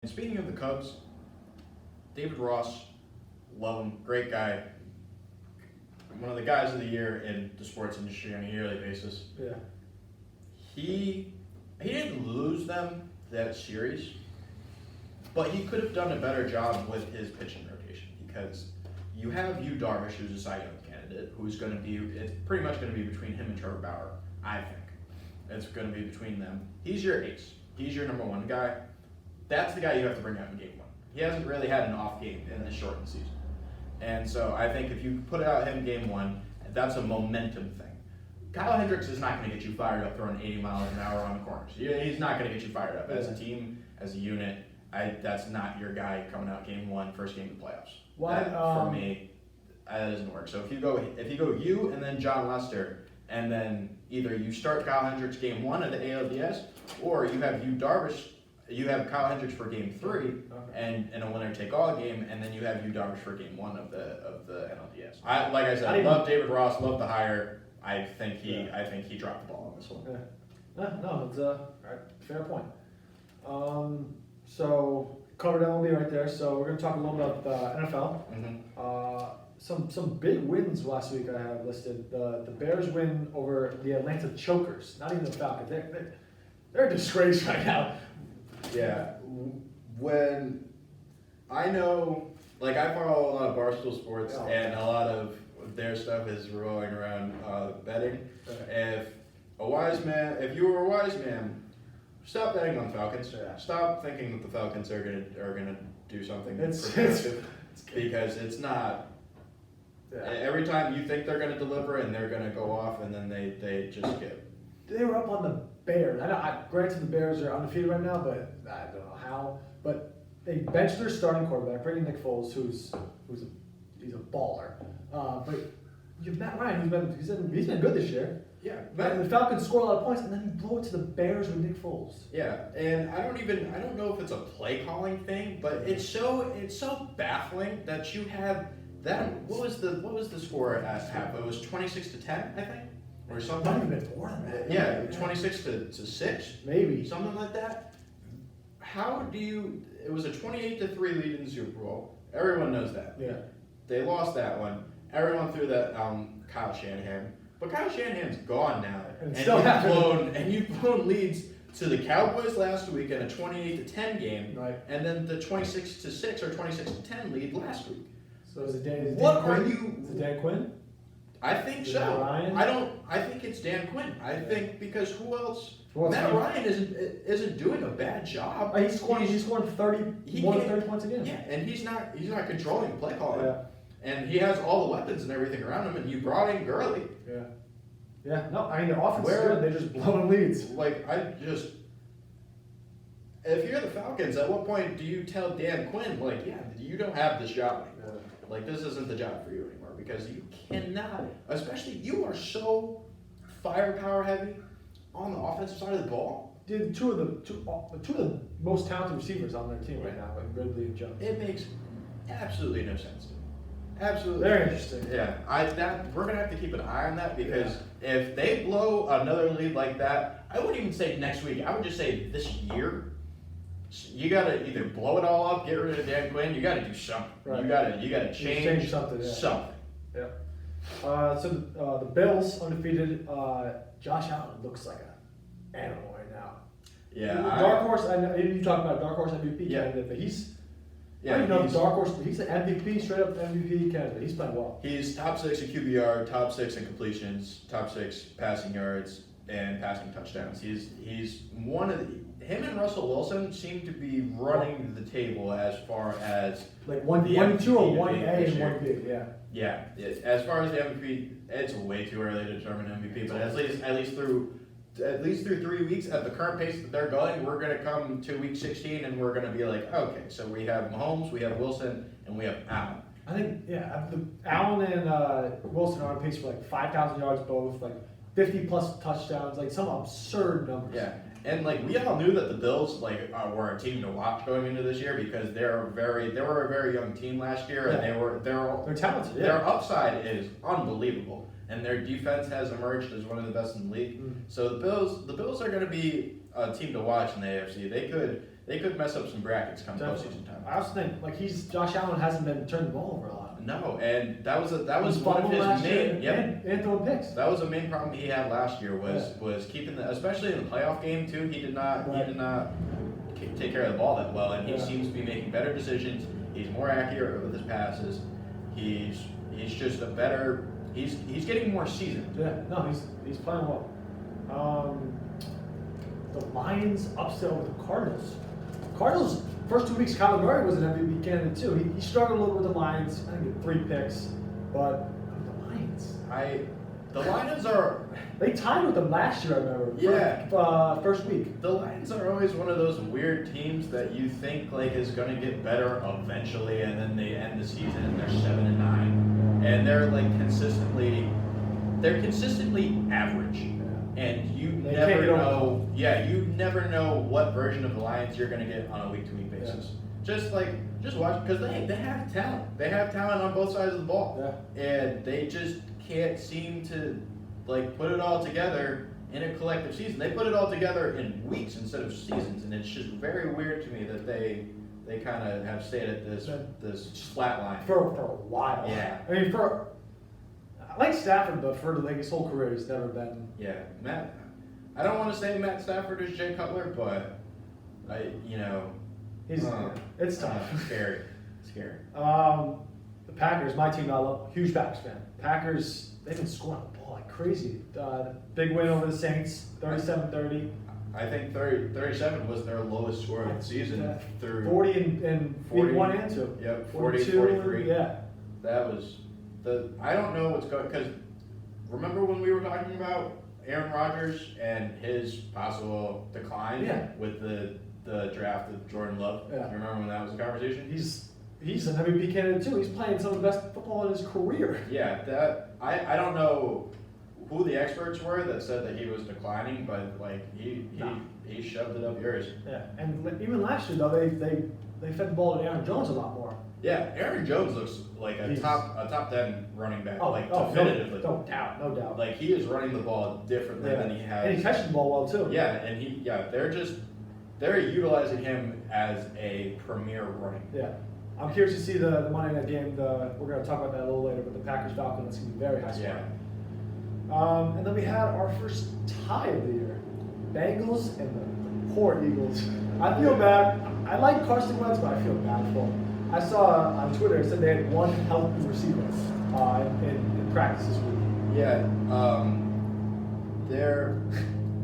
And speaking of the Cubs, David Ross, love him, great guy, one of the guys of the year in the sports industry on a yearly basis. Yeah. He didn't lose them that series, but he could have done a better job with his pitching rotation because you have Yu Darvish, who's a Cy Young candidate, who's going to be, it's pretty much going to be between him and Trevor Bauer, I think. It's going to be between them. He's your ace. He's your number one guy. That's the guy you have to bring out in game one. He hasn't really had an off game in this shortened season. And so I think if you put out him game one, that's a momentum thing. Kyle Hendricks is not going to get you fired up throwing 80 miles an hour on the corners. He's not going to get you fired up as a team, as a unit. That's not your guy coming out game one, first game of the playoffs. Why, For me, that doesn't work. So if you go you and then John Lester, and then either you start Kyle Hendricks game one of the ALDS, or you have you have Kyle Hendricks for game three, and in a winner take all game, and then you have Yu Darvish for game one of the NLDS. Like I said, I love David Ross, love the hire. I think he dropped the ball on this one. Yeah. No, it's a fair point. So covered MLB right there. So we're gonna talk a little about the NFL. Mm-hmm. Some big wins last week I have listed. The Bears win over the Atlanta Chokers. Not even the Falcons. They're a disgrace right now. Yeah, when I know, like I follow a lot of Barstool Sports, and a lot of their stuff is rolling around betting. If you were a wise man, stop betting on Falcons. Stop thinking that the Falcons are gonna do something productive, because it's not. Every time you think they're gonna deliver and they're gonna go off, and then they just get. They were up on the Bears. Granted, the Bears are undefeated right now, but I don't know how. But they benched their starting quarterback, bringing Nick Foles, he's a baller. But you have Matt Ryan, he's been good this year. Yeah, the Falcons score a lot of points, and then you blow it to the Bears with Nick Foles. Yeah, and I don't know if it's a play calling thing, but it's so baffling that you have that. What was the score at half? It was 26-10, I think. Or something. Not even more than that. Yeah, 26 to 6, maybe something like that. It was a 28-3 lead in the Super Bowl. Everyone knows that. Yeah. They lost that one. Everyone threw that Kyle Shanahan, but Kyle Shanahan's gone now, and you've blown leads to the Cowboys last week in a 28-10 game, right? And then the 26-6 or 26-10 lead last week. So is it Dan? Is it Dan Quinn? I think so. Ryan? I think it's Dan Quinn. I think because who else? Matt Ryan isn't doing a bad job. He's scoring 30 more than 30 points a game. Yeah, and he's not controlling the play calling. Yeah. And he has all the weapons and everything around him. And you brought in Gurley. Yeah. Yeah. No, I mean the offense is good. They're just blowing leads. If you're the Falcons, at what point do you tell Dan Quinn, like, yeah, you don't have this job anymore? Like, this isn't the job for you anymore, because you cannot, especially you are so firepower heavy on the offensive side of the ball. Dude, two of the most talented receivers on their team right now, like Ridley and Jones. It makes absolutely no sense to me. Absolutely. Very interesting. Yeah, we're gonna have to keep an eye on that, because if they blow another lead like that, I wouldn't even say next week. I would just say this year. You gotta either blow it all up, get rid of Dan Quinn. You gotta do something. Right. You gotta change something. Yeah. Something. Yeah. So the Bills undefeated. Josh Allen looks like an animal right now. Yeah. Dark horse. I know you talk about dark horse MVP candidate, but he's. Yeah, I don't know dark horse. He's an MVP, straight up MVP candidate. He's playing well. He's top 6 in QBR, top 6 in completions, top 6 passing yards, and passing touchdowns. He's one of the. Him and Russell Wilson seem to be running the table as far as like 1-2 or 1A and 1B. Yeah. Yeah. As far as the MVP, it's way too early to determine MVP. But at least through 3 weeks at the current pace that they're going, we're going to come to week 16 and we're going to be like, okay, so we have Mahomes, we have Wilson, and we have Allen. I think Allen and Wilson are on pace for like 5,000 yards both, like 50 plus touchdowns, like some absurd numbers. Yeah. And like we all knew that the Bills were a team to watch going into this year, because they were a very young team last year, and they're talented. Yeah. Their upside is unbelievable, and their defense has emerged as one of the best in the league. So the Bills are going to be a team to watch in the AFC. they could mess up some brackets come postseason time. I also think like Josh Allen hasn't been turning the ball over a lot. No, and that was He one of fumbled last his year main. Yep. and throwing picks. That was a main problem he had last year was keeping especially in the playoff game too. He did not take care of the ball that well, and he seems to be making better decisions. He's more accurate with his passes. He's just a better. He's getting more seasoned. Yeah, no, he's playing well. The Lions upset with the Cardinals. Cardinals first 2 weeks, Kyler Murray was an MVP candidate too. He struggled a little with the Lions. I think he had 3 picks, but the Lions. The Lions are. They tied with them last year, I remember. Yeah. First week. The Lions are always one of those weird teams that you think like is going to get better eventually, and then they end the season and they're 7-9, and they're like consistently average, and you never know. Yeah, you never know what version of the Lions you're going to get on a week-to-week basis. Just watch because they have talent. They have talent on both sides of the ball, and they just can't seem to like put it all together in a collective season. They put it all together in weeks instead of seasons, and it's just very weird to me that they kind of have stayed at this flat line for a while. Yeah, I mean I like Stafford, but for like his whole career, he's never been. Yeah, Matt. I don't want to say Matt Stafford is Jay Cutler, but it's tough. Scary. The Packers, my team, I'm a huge Packers fan. Packers, they've been scoring the ball like crazy. Big win over the Saints, 37-30. I think 37 was their lowest score of the season through 40 in 40, week 1 and 2. Yep, 42, 43. Yeah. That was I don't know what's going because remember when we were talking about Aaron Rodgers and his possible decline with the draft of Jordan Love? Yeah. You remember when that was a conversation? He's an MVP candidate too. He's playing some of the best football in his career. Yeah, I don't know who the experts were that said that he was declining, but like he shoved it up yours. Yeah, and even last year though they fed the ball to Aaron Jones a lot more. Yeah, Aaron Jones looks like a top 10 running back, definitively. No doubt. Like he is running the ball differently than he has. And he catches the ball well too. Yeah, and they're utilizing him as a premier running. Yeah. I'm curious to see the Monday night game. We're going to talk about that a little later, but the Packers-Falcons, it's going to be very high scoring. Yeah. And then we had our first tie of the year. Bengals and the poor Eagles. I feel bad. I like Carson Wentz, but I feel bad for him. I saw on Twitter it said they had one healthy receiver in practice this week. Yeah. They're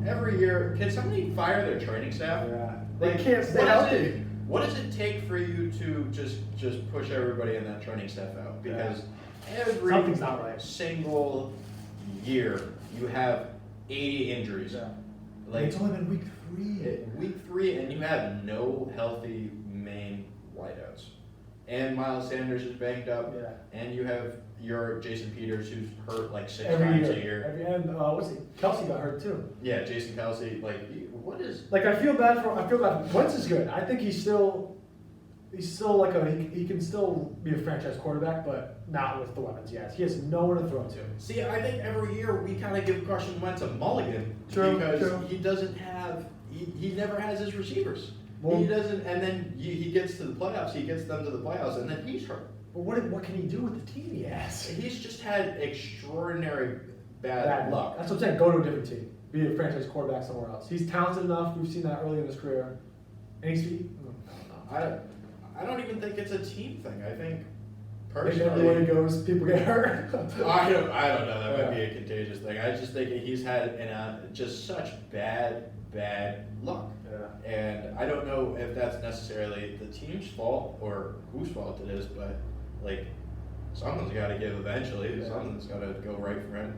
every year. Can somebody fire their training staff? Yeah. They can't stay healthy. What does it take for you to just push everybody in that training staff out? Because every something's not right. Single year you have 80 injuries. Yeah. Like it's only been week 3. Week 3, and you have no healthy main wideouts. And Miles Sanders is banged up. Yeah. And you have your Jason Peters who's hurt like 6 every times year. a year. And what's it? Kelsey got hurt too. Yeah, Jason Kelsey. Like, what is? Like I feel bad. Wentz is good. I think he's still like he can still be a franchise quarterback, but not with the weapons he has. He has no one to throw to. See, I think every year we kind of give Carson Wentz a mulligan because he doesn't have. He never has his receivers. Well, he doesn't, and then he gets to the playoffs. He gets them to the playoffs, and then he's hurt. But what can he do with the team he has? He's just had extraordinary bad luck. That's what I'm saying. Go to a different team. Be a franchise quarterback somewhere else. He's talented enough. We've seen that early in his career. And I don't even think it's a team thing. I think personally, everywhere he goes, people get hurt. I don't know. That might be a contagious thing. I just think he's had just such bad luck. Yeah. And I don't know if that's necessarily the team's fault or whose fault it is, but like something's got to give eventually. Yeah. Something's got to go right for him.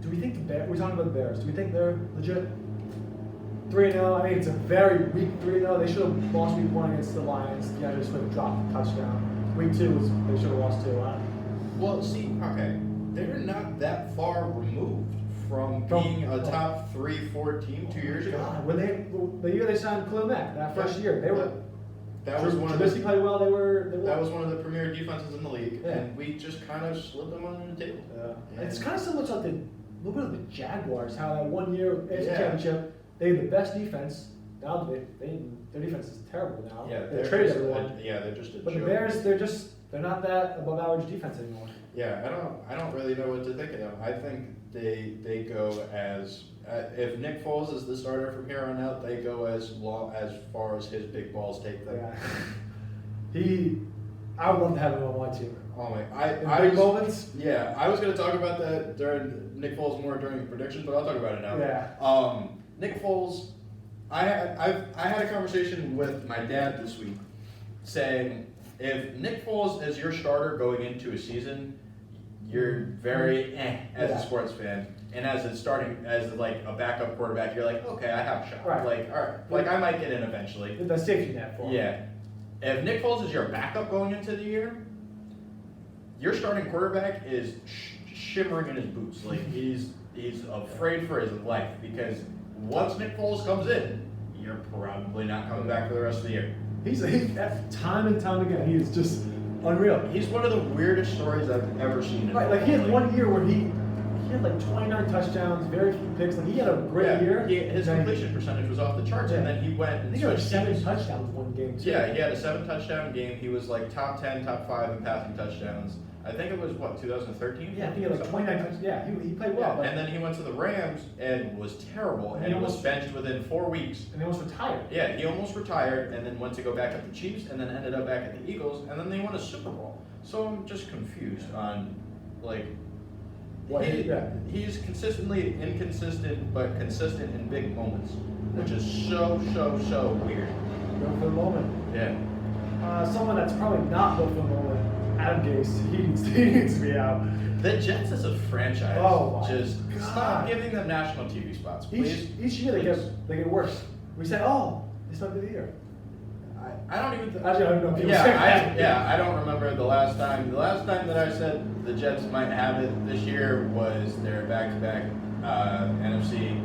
Do we think we're talking about the Bears? Do we think they're legit? 3-0. I mean, it's a very weak 3-0. They should have lost week 1 against the Lions. Yeah, just would have dropped a touchdown. Week 2 they should have lost 2. Well, see, okay, they're not that far removed from being a top 3-4 team 2 years ago. When the year they signed Khalil Mack, that first year, they were. That was one of Trubisky played well. They were. That was one of the premier defenses in the league, and we just kind of slipped them on the table. It's kind of similar to a little bit of the Jaguars. How that one year AFC Championship, they had the best defense, now their defense is terrible now. Yeah, they traded everyone. They're just a But joke. the Bears, they're not that above average defense anymore. Yeah, I don't really know what to think of them. I think they go as if Nick Foles is the starter from here on out, they go as far as his big balls take them. Yeah. I would love to have him on my team. Oh my, In big moments. Yeah, I was gonna talk about that during Nick Foles more during the predictions, but I'll talk about it now. Yeah. Nick Foles, I had a conversation with my dad this week, saying if Nick Foles is your starter going into a season, you're very as a sports fan, and as like a backup quarterback, you're like, okay, I have a shot. Right. Like, all right, like I might get in eventually. The safety net for him. Yeah. If Nick Foles is your backup going into the year, your starting quarterback is shimmering in his boots. Like he's afraid for his life because once Nick Foles comes in, you're probably not coming back for the rest of the year. He's time and time again. He is just unreal. He's one of the weirdest stories I've ever seen. Right, like he had one year where he had like 29 touchdowns, very few picks. Like he had a great year. His completion percentage was off the charts, and then he went. I And think he had switched 7 teams. touchdowns one game too. Yeah, he had a 7 touchdown game. He was like top 10, top 5 in passing touchdowns. I think it was 2013. Yeah, I think he had like 29 touchdowns. Yeah, he played well. Yeah, But, and then he went to the Rams and was terrible, And and he was almost- benched within 4 weeks. and he almost retired. Yeah, he almost retired, and then went to go back at the Chiefs, and then ended up back at the Eagles, and then they won a Super Bowl. So I'm just confused on, like, What? he's consistently inconsistent, but consistent in big moments, which is so weird. Go for the moment. Yeah. Someone that's probably not go for the moment. Adam Gase. He needs to be out. The Jets as a franchise, Oh my just stop God. giving them national TV spots, please. Each year Please. they get worse. We say, oh, this might be the year. I don't even. Actually, I don't know if people say that. I don't remember the last time. The last time that I said the Jets might have it this year was their back-to-back NFC.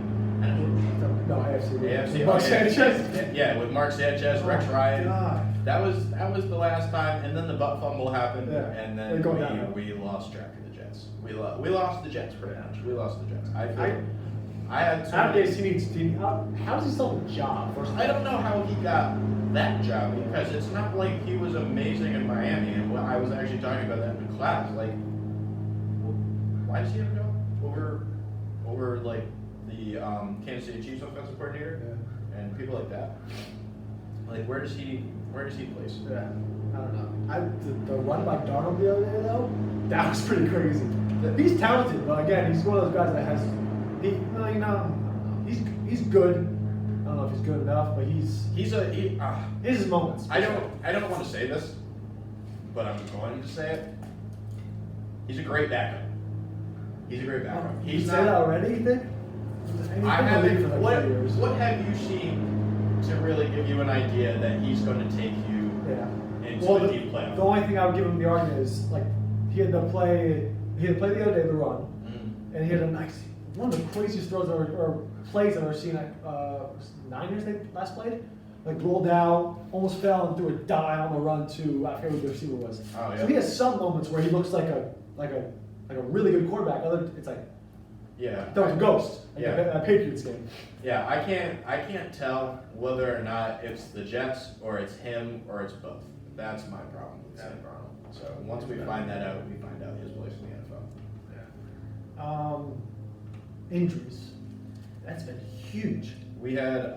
No, AFC. AFC. Mark okay. Sanchez. Yeah, with Mark Sanchez, Rex Oh, Ryan. God. That was the last time, and then the butt fumble happened, Yeah. and They're then going down. we lost track of the Jets. We lost the Jets pretty much. We lost the Jets. I had so Adam many- Gase, he needs. How does he still have a job? First of I all? don't know how he got that job because it's not like he was amazing in Miami. And when I was actually talking about that in class, like, why does he have a job over like the Kansas City Chiefs offensive coordinator and people like that? Like, where does he place? Yeah, I don't know. The run by Darnold the other day though, that was pretty crazy. He's talented, but again, he's one of those guys that has, he's good. I don't know if he's good enough, but he's He's his moments. I don't want to say this, but I'm going to say it. He's a great backup. He's a great backup. You He's say that already, you think? I haven't. For like What 3 years. have you seen to really give you an idea that he's going to take you Yeah. into Well, a deep playoff? the only thing I would give him the argument is like he had to play the other day the run, Mm. and he had one of the craziest throws or plays I've ever seen. Niners they last played, like rolled out, almost fell and threw a dive on the run to I forget who the receiver was. Oh, yeah. So he has some moments where he looks like a really good quarterback. It's like Yeah. that was a ghost. Like Yeah. that Patriots game. Yeah, I can't tell whether or not it's the Jets or it's him or it's both. That's my problem with Sam Darnold. So once we find that out, we find out his place in the NFL. Injuries. That's been huge. We had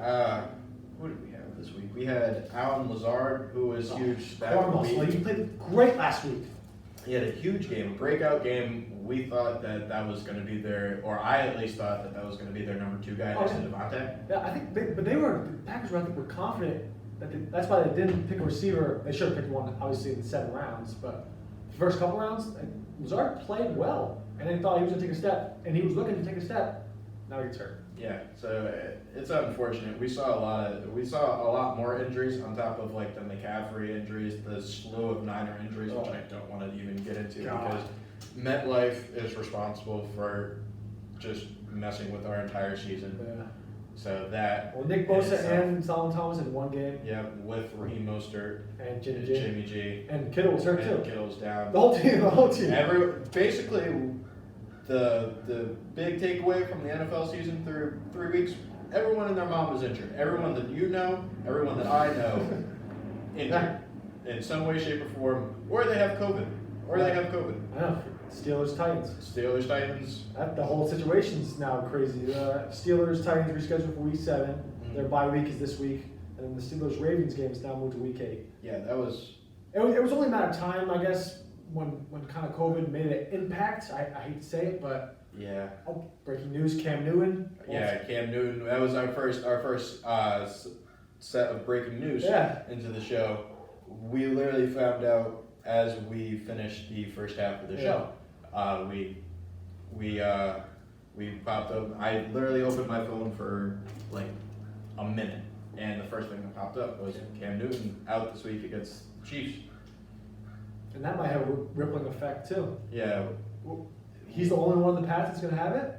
who did we have this week? We had Alan Lazard, who was huge that Cardinals. week. Like, he played great last week. He had a huge game, a breakout game. We thought that was going to be or I at least thought that was going to be their number 2 guy next to Devontae. Yeah, I think, the Packers were confident that's why they didn't pick a receiver. They should have picked one, obviously, in the 7 rounds. But the first couple rounds, Lazard played well, and they thought he was going to take a step, and he was looking to take a step. Now he gets hurt. Yeah, so it's unfortunate. We saw a lot more injuries on top of like the McCaffrey injuries, the slew of Niner injuries, which I don't want to even get into because MetLife is responsible for just messing with our entire season. Yeah. So that. Well, Nick Bosa is, and Solomon Thomas in one game, yeah, with Raheem Mostert and and Jimmy G. Jimmy G. And Kittle was hurt And too. Kittle's down. The whole team. Basically, the big takeaway from the NFL season through 3 weeks, everyone and their mom was injured. Everyone that you know, everyone that I know, injured in some way, shape, or form, or they have COVID, I know. Steelers, Titans. Steelers, Titans. The whole situation's now crazy. Steelers, Titans rescheduled for week 7. Mhm. Their bye week is this week, and then the Steelers Ravens game is now moved to week 8. Yeah, that was. It was only a matter of time, I guess, when kind of COVID made an impact. I hate to say it, but Yeah. oh, breaking news: Cam Newton. Yeah, Cam Newton. That was our first set of breaking news Yeah. into the show. We literally found out as we finished the first half of the show. We popped up. I literally opened my phone for like a minute, and the first thing that popped up was Cam Newton out this week against the Chiefs. And that might have a rippling effect too. Yeah. He's the only one in the Pats that's going to have it?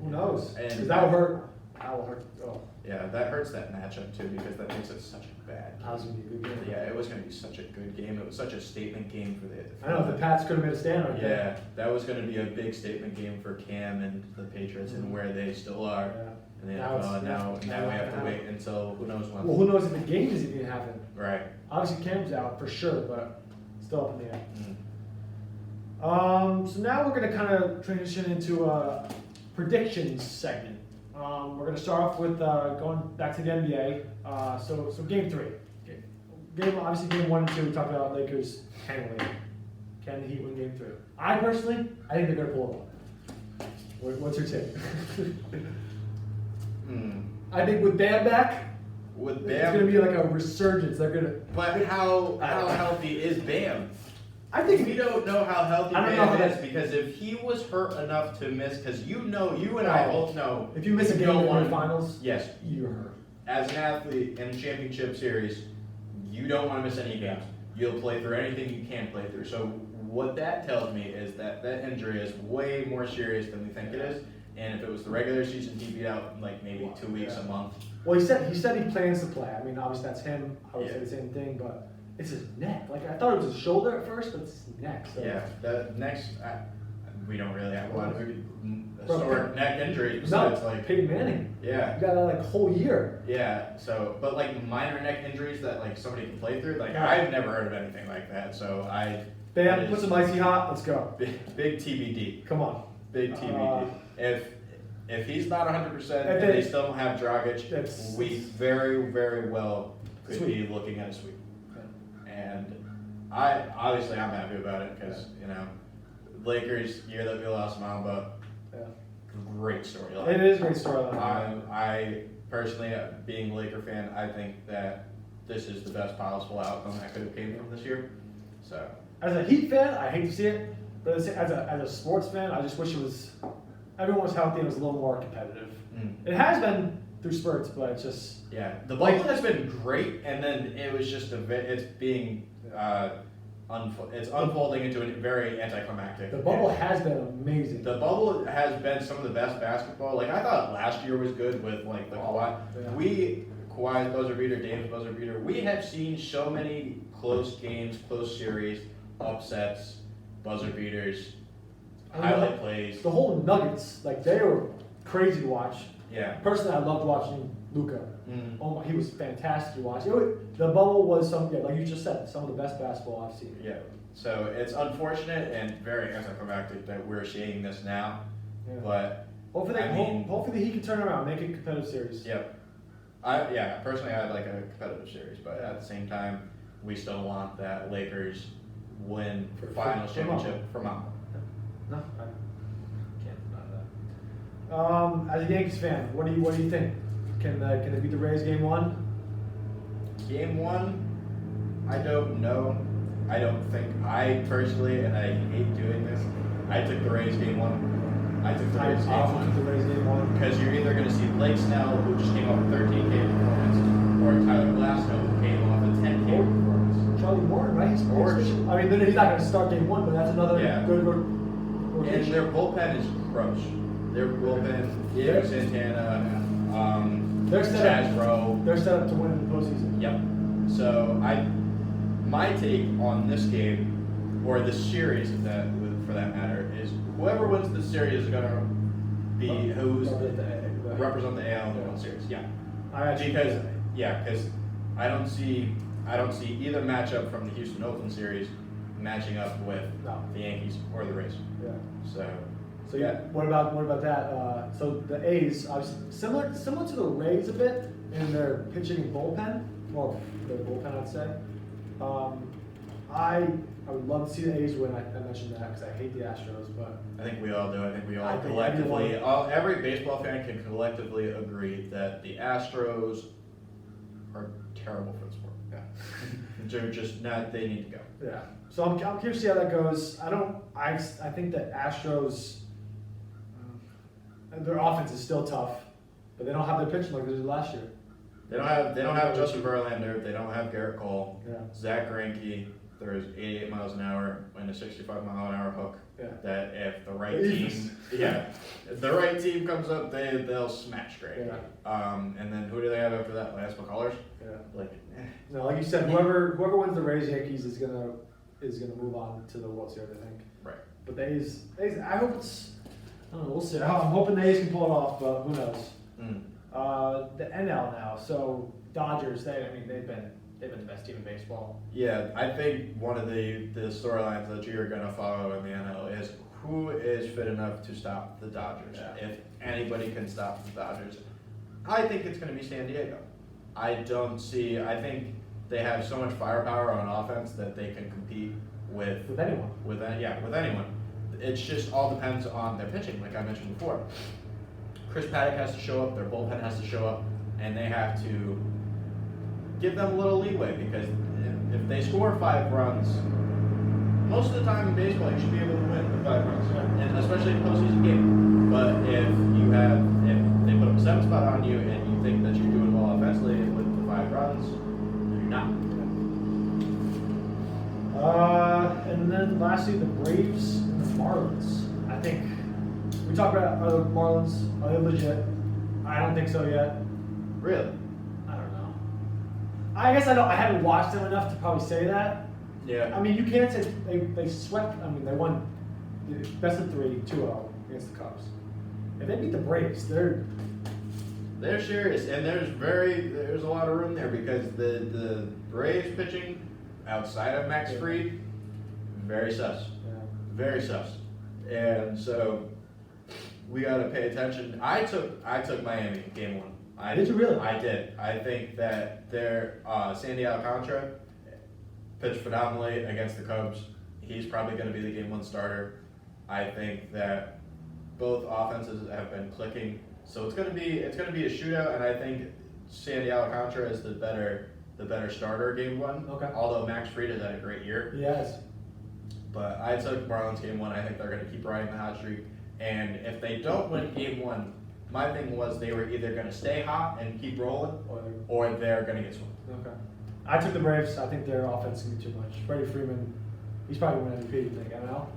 Who knows? And- 'Cause that will hurt. That will hurt. Oh, Yeah, that hurts that matchup too because that makes it such a bad that was going to be a good game. Yeah, it was going to be such a good game. It was such a statement game for the. I know, the Pats could have made a stand right there. Yeah, that was going to be a big statement game for Cam and the Patriots and where they still are. Yeah. And the Now NFL. it's- Now now we have now- to wait until who knows when. Well, who knows if the game is even happening? Right. Obviously, Cam's out for sure, but still up in the air. Mm. So now we're going to kind of transition into a predictions segment. We're going to start off with going back to the NBA. So game 3. Obviously game 1 and 2, we talked about Lakers handling it. Can the Heat win game 3? I personally, I think they're going to pull it off. What's your take? I think with Bam back, With it's going to Bam, be like a resurgence. They're going to. but how healthy is Bam? I think We don't know how healthy I don't know Bam how is that- because if he was hurt enough to miss, because you and I both know. if you miss a you game don't in the want- finals, Yes, you're hurt. as an athlete in a championship series, you don't want to miss any games. You'll play through anything you can play through. So what that tells me is that injury is way more serious than we think it is. And if it was the regular season, he'd be out in like maybe 2 weeks, a month. Well, he said he plans to play. I mean, obviously that's him. I would say Yeah. the same thing, but it's his neck. Like I thought it was his shoulder at first, but it's his neck. So. Yeah, the next, we don't really have a lot of Bro, historic neck injuries No, besides like, Peyton Manning. yeah. You got that like whole year. Yeah, so, but like minor neck injuries that like somebody can play through, like Yeah. I've never heard of anything like that, so that Bam, is put some icy hot. Let's go. big TBD, Come on. big TBD. If he's not 100% If and they it- still don't have Dragic, That's- we very, very well could Sweep. be looking at a sweep. And I'm happy about it because, Lakers, year that we lost Mamba, Yeah. great storyline. It is a great storyline. I personally, being a Laker fan, I think that this is the best possible outcome that could have came from this year. So, As a Heat fan, I hate to see it, but as a sports fan, I just wish everyone was healthy and was a little more competitive. It has been through spurts, but it's just yeah, the bubble has been great, and then it was just it's being it's unfolding into a very anticlimactic. the bubble has been amazing. The bubble has been some of the best basketball. Like I thought last year was good with like the Kawhi. Yeah. Kawhi's buzzer beater, Dame's buzzer beater. We have seen so many close games, close series, upsets, buzzer beaters, I mean, highlight plays. The whole Nuggets, like they were crazy to watch. Yeah. Personally, I loved watching Luka. Mm. Oh my, he was fantastic to watch. The bubble was like you just said, some of the best basketball I've seen. Yeah. So it's unfortunate and very anticlimactic that we're seeing this now. Yeah. But Hopefully, I mean- hopefully he can turn around, make it a competitive series. yep. Personally I'd like a competitive series, but at the same time we still want that Lakers win For finals Mamba. championship for Mamba. No, I can't deny that. As a Yankees fan, what do you think? Can they beat the Rays game 1? Game 1, I don't know. I don't think I personally, and I hate doing this, I took the Rays game 1. I took the I Rays game also 1. took the Rays game 1. Because you're either going to see Blake Snell, who just came off a 13K performance, or Tyler Glasnow, who came off a 10K performance. Charlie Morton, right? He's Or- I mean, he's not going to start game 1, but that's another Yeah. good And rotation. their bullpen is gross. Their bullpen, Diego Santana, They're set Chaz up. Rowe. They're set up to win in the postseason. Yep. So my take on this game, or this series, for that matter, is whoever wins the series is gonna be who's represent the AL in the World Series. Yeah, I actually because I don't see either matchup from the Houston Oakland series matching up with No. the Yankees or the Rays. Yeah. So So yeah, what about that? So the A's, obviously similar to the Rays a bit in their pitching and bullpen, or their bullpen, I'd say. I would love to see the A's win. I mentioned that because I hate the Astros, but I think we all do. I think we all I think collectively, everyone- every baseball fan can collectively agree that the Astros are terrible for the sport. yeah, They're just not. They need to go. yeah. So I'm curious to see how that goes. I think that Astros, their offense is still tough, but they don't have their pitching like they did last year. They don't have Justin Verlander. They don't have Garrett Cole. Yeah. Zach Greinke throws 88 miles an hour and a 65-mile-an-hour hook. Yeah. That if the right Yes. if the right team comes up, they'll smash Greinke. Yeah. And then who do they have after that? Lance McCullers. Yeah. Like, No, like you said, whoever wins the Rays Yankees is gonna move on to the World Series, I think. right. But the A's, I hope it's. I don't know. We'll see. I'm hoping the A's can pull it off, but who knows? Mm. The NL now. So Dodgers, they've been the best team in baseball. Yeah, I think one of the storylines that you're going to follow in the NL is who is fit enough to stop the Dodgers. Yeah. If anybody can stop the Dodgers, I think it's going to be San Diego. I think they have so much firepower on offense that they can compete with anyone. with anyone. It just all depends on their pitching, like I mentioned before. Chris Paddock has to show up, their bullpen has to show up, and they have to give them a little leeway because if they score 5 runs, most of the time in baseball you should be able to win with 5 runs, and especially in a postseason game. But if they put up a 7 spot on you and you think that you're doing well offensively with the 5 runs, you're not. And then lastly, the Braves and the Marlins. I think we talked about are the Marlins. Are they legit? I don't think so yet. Really? I don't know. I guess I haven't watched them enough to probably say that. Yeah. I mean, you can't say they swept. I mean, they won best of 3, 2-0 against the Cubs. If they beat the Braves, they're serious, and there's a lot of room there because the Braves pitching outside of Max Fried, very sus. yeah. Very sus. And so we got to pay attention. I took Miami game 1. Did you really? I did. I think that their Sandy Alcantara pitched phenomenally against the Cubs. He's probably going to be the game 1 starter. I think that both offenses have been clicking, so it's going to be a shootout, and I think Sandy Alcantara is the better starter game 1. Okay. Although Max Fried has had a great year. Yes. But I took Marlins game 1. I think they're going to keep riding the hot streak. And if they don't win game 1, my thing was they were either going to stay hot and keep rolling, or they're going to get swept. Okay. I took the Braves. I think their offense is going to be too much. Freddie Freeman, he's probably winning MVP. You think? I don't know.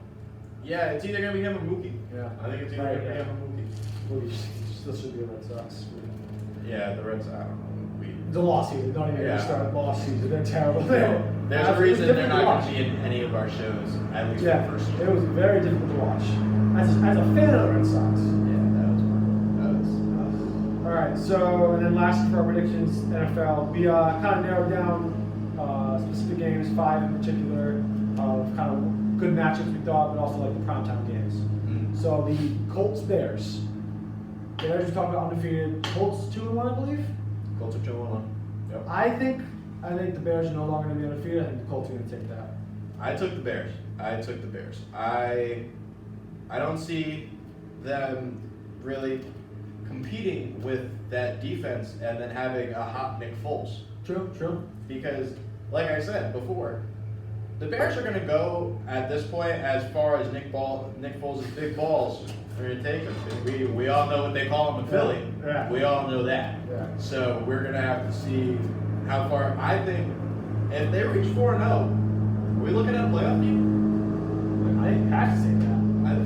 Yeah, it's either going to be him or Mookie. Yeah. I think it's either going to be him or Mookie. Well, he still should be the Red Sox. Yeah, the Reds, I don't know. It's a lost season. Don't even start lost season. They're terrible. There's a reason they're not going to be in any of our shows, at least Yeah, for the first year. it was very difficult to watch. As a fan of the Red Sox. Yeah, that was one. All right, so, and then lastly for our predictions, NFL, we kind of narrowed down specific games, 5 in particular, of kind of good matchups we thought, but also like the primetime games. So the Colts-Bears. Bears, we talked about undefeated. Colts 2-1, I believe. Colts are 2-1. Yep. I think the Bears are no longer going to be undefeated. I think the Colts are going to take that. I took the Bears. I don't see them really competing with that defense and then having a hot Nick Foles. True. Because, like I said before, the Bears are going to go at this point as far as Nick Foles' big balls are going to take them. We all know what they call him in Philly. Yeah. We all know that. Yeah. So we're going to have to see how far. I think if they reach 4-0, are we looking at a playoff team? I didn't have to say that.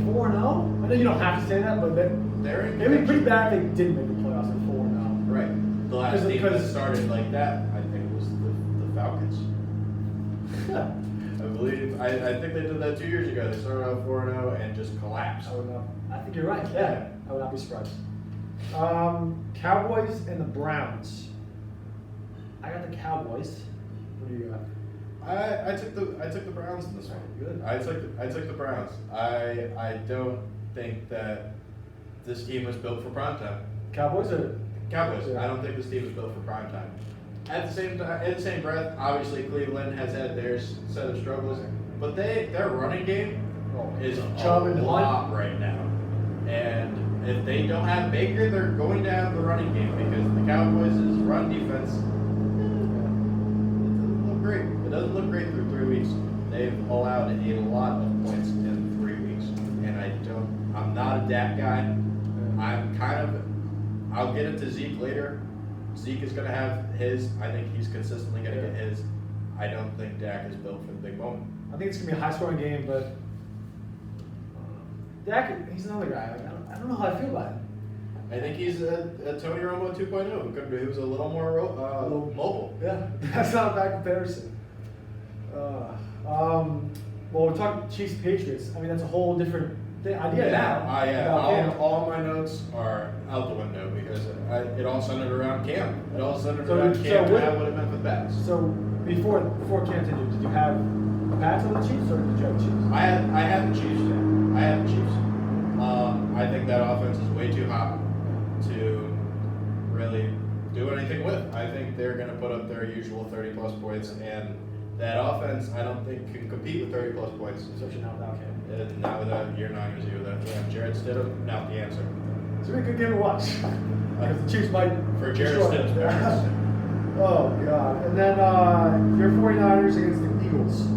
4-0? I know you don't have to say that, but They're in it would be pretty bad if they didn't make the playoffs at 4-0. Right. The last team that started like that, I think, was the Falcons. Yeah. I think they did that 2 years ago. They started out 4-0 and just collapsed. I think you're right. Yeah. I would not be surprised. Cowboys and the Browns. I got the Cowboys. What do you got? I took the Browns in this one. Good. I took the Browns. I don't think that this team was built for prime time. Cowboys or Cowboys. Yeah. I don't think this team is built for prime time. At the same time, in the same breath, obviously Cleveland has had their set of struggles, but their running game is Chubb and a Hunt? lot right now. And if they don't have Baker, they're going to have the running game because the Cowboys' run defense it doesn't look great. It doesn't look great through 3 weeks. They've allowed a lot of points in 3 weeks, and I'm not a Dak guy. I'll get into Zeke later. Zeke is going to have his. I think he's consistently going to get his. I don't think Dak is built for the big moment. I think it's gonna be a high-scoring game, but Dak, he's another guy. Like, I don't know how I feel about him. I think he's a Tony Romo 2.0. He was a little more mobile. Yeah, that's not a bad comparison. Well, we're talking Chiefs Patriots. I mean, that's a whole different idea now. Yeah. All my notes are out the window because it all centered around Cam. It all centered around Cam and what it meant for the Pats. So before Cam continued, did you have the Pats over the Chiefs or did you have the Chiefs? I had the Chiefs. I had the Chiefs. I think that offense is way too hot to really do anything with. I think they're going to put up their usual 30-plus points, and that offense, I don't think can compete with 30-plus points. Especially now without Cam. Not without, you're not going to see with that. Yeah, Jared Stidham, not the answer. It's gonna be a good game to watch because the Chiefs might For Jared destroy Stidham's it. parents. Oh god! And then your 49ers against the Eagles.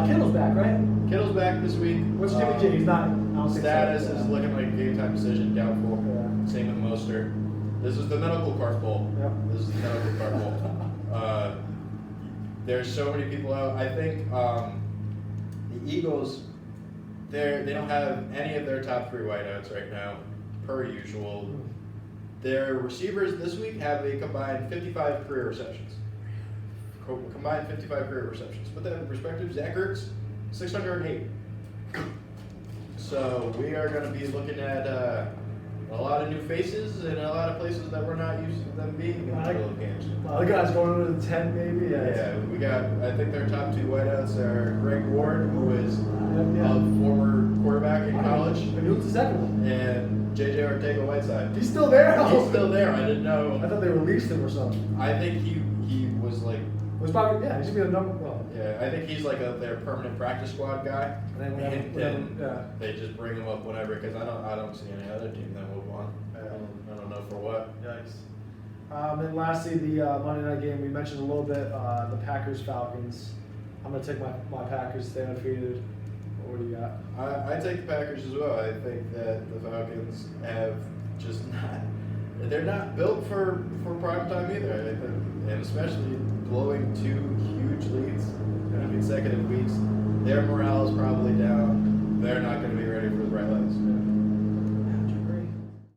Kittle's back, right? Kittle's back this week. What's Jimmy G? He's not. I don't think so. Status is looking like a game time decision, doubtful. Yeah. Same with Mostert. This is the medical card bowl. Yep. This is the medical card bowl. There's so many people out. I think the Eagles, they don't have any of their top 3 wideouts right now, per usual. Their receivers this week have a combined 55 career receptions. Combined 55 career receptions. Put that in perspective, Zach Ertz, 608. So we are going to be looking at a lot of new faces and a lot of places that we're not used to them being in the middle of games. A lot of guys going over the 10 maybe. Yeah, we got, I think their top 2 wideouts are Greg Ward, who is Yeah. a former quarterback in college, And who's the second one? and JJ Ortega-Whiteside. He's still there. He's still there. I didn't I know. thought they released him or something. I think he was like, It was probably He should be the number. Well, yeah, I think he's like their permanent practice squad guy. and then And yeah. they just bring him up whenever because I don't see any other team that would want. I don't know for what. Yikes. And lastly, the Monday night game we mentioned a little bit. The Packers Falcons. I'm gonna take my Packers. Stay undefeated. What do you got? I take the Packers as well. I think that the Falcons have just not. They're not built for prime time either. I think, and especially blowing 2 huge leads in consecutive weeks. Their morale is probably down. They're not going to be ready for the bright lights.